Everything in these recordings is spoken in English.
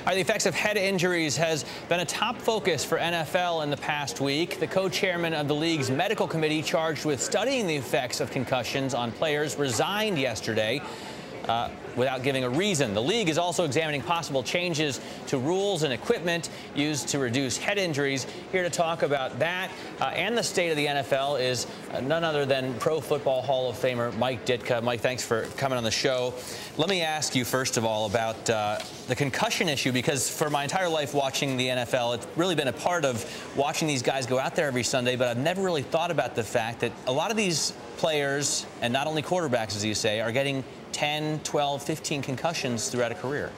The effects of head injuries has been a top focus for NFL in the past week. The co-chairman of the league's medical committee charged with studying the effects of concussions on players resigned yesterday without giving a reason. The league is also examining possible changes to rules and equipment used to reduce head injuries. Here to talk about that and the state of the NFL is none other than Pro Football Hall of Famer Mike Ditka. Mike, thanks for coming on the show. Let me ask you, first of all, about the concussion issue, because for my entire life watching the NFL, it's really been a part of watching these guys go out there every Sunday, but I've never really thought about the fact that a lot of these players, and not only quarterbacks, as you say, are getting 10, 12, 15 concussions throughout a career.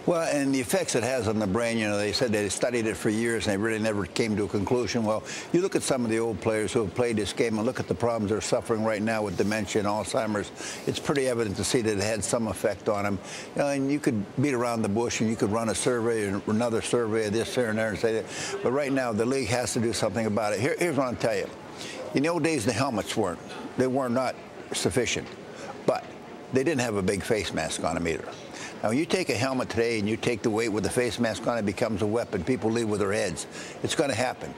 Well, and the effects it has on the brain, you know, they said they studied it for years and they really never came to a conclusion. Well, you look at some of the old players who have played this game and look at the problems they're suffering right now with dementia and Alzheimer's. It's pretty evident to see that it had some effect on them. You know, and you could beat around the bush and you could run a survey and another survey of this here and there and say that. But right now, the league has to do something about it. Here's what I'll tell you. In the old days, the helmets were not sufficient. But they didn't have a big face mask on them either. Now, you take a helmet today and you take the weight with the face mask on, it becomes a weapon. People lead with their heads. It's going to happen.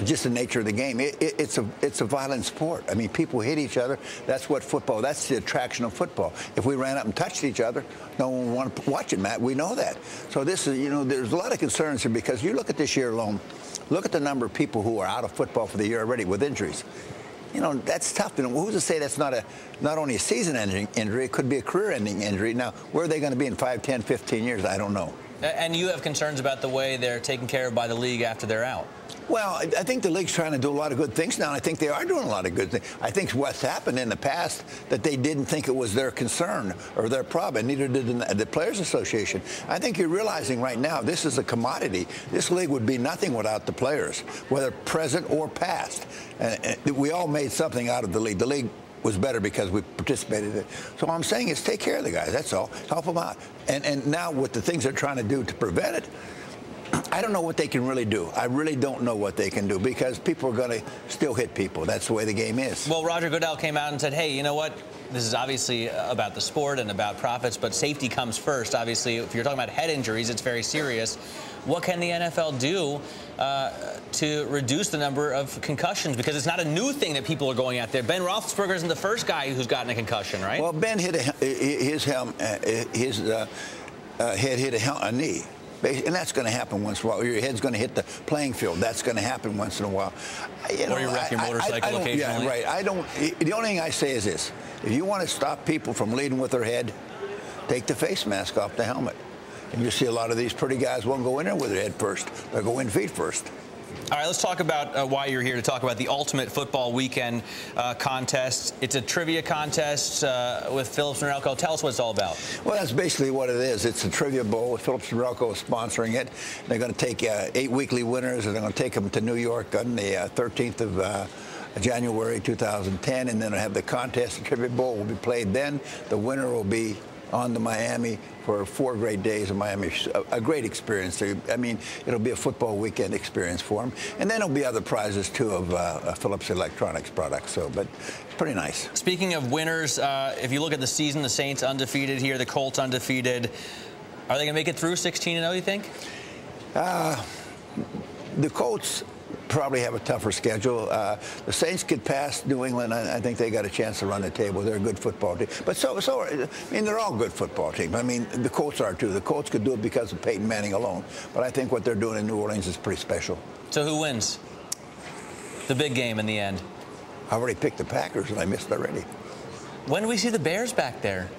Just the nature of the game. It's a violent sport. I mean, people hit each other. That's what football, that's the attraction of football. If we ran up and touched each other, no one would want to watch it, Matt. We know that. So this is, you know, there's a lot of concerns here because you look at this year alone, look at the number of people who are out of football for the year already with injuries. You know, that's tough. You know, who's to say that's not only a season-ending injury, it could be a career-ending injury. Now, where are they going to be in 5, 10, 15 years? I don't know. And you have concerns about the way they're taken care of by the league after they're out. Well, I think the league's trying to do a lot of good things now, and I think they are doing a lot of good things. I think what's happened in the past that they didn't think it was their concern or their problem, and neither did the Players Association. I think you're realizing right now this is a commodity. This league would be nothing without the players, whether present or past. And we all made something out of the league. The league was better because we participated in it. So what I'm saying is take care of the guys. That's all. Help them out. And now with the things they're trying to do to prevent it, I don't know what they can really do. I really don't know what they can do because people are going to still hit people. That's the way the game is. Well, Roger Goodell came out and said, hey, you know what? This is obviously about the sport and about profits, but safety comes first. Obviously, if you're talking about head injuries, it's very serious. What can the NFL do to reduce the number of concussions? Because it's not a new thing that people are going out there. Ben Roethlisberger isn't the first guy who's gotten a concussion, right? Well, Ben hit his head hit a knee. And that's going to happen once in a while. Your head's going to hit the playing field. That's going to happen once in a while. You know, or you wreck your motorcycle occasionally. Yeah, right. The only thing I say is this. If you want to stop people from leading with their head, take the face mask off the helmet. And you see a lot of these pretty guys won't go in there with their head first. They'll go in feet first. All right, let's talk about why you're here to talk about the Ultimate Football Weekend contest. It's a trivia contest with Phillips Norelco. Tell us what it's all about. Well, that's basically what it is. It's a trivia bowl with Phillips Norelco sponsoring it. They're going to take 8 weekly winners, and they're going to take them to New York on the 13th of January 2010, and then they'll have the contest. The trivia bowl will be played then. The winner will be on to Miami for 4 great days in Miami. A great experience. I mean, it'll be a football weekend experience for them. And then there'll be other prizes, too, of Phillips Electronics products. So, but it's pretty nice. Speaking of winners, if you look at the season, the Saints undefeated here, the Colts undefeated. Are they going to make it through 16-0, you think? The Colts probably have a tougher schedule. The Saints could pass New England. I think they got a chance to run the table. They're a good football team. But I mean, they're all good football teams. I mean, the Colts are too. The Colts could do it because of Peyton Manning alone. But I think what they're doing in New Orleans is pretty special. So who wins the big game in the end? I already picked the Packers, and I missed already. When do we see the Bears back there?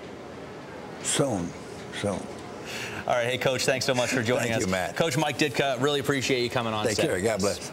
Soon. All right, hey, Coach, thanks so much for joining us. Thank you, Matt. Coach Mike Ditka, really appreciate you coming on. Take care. God bless.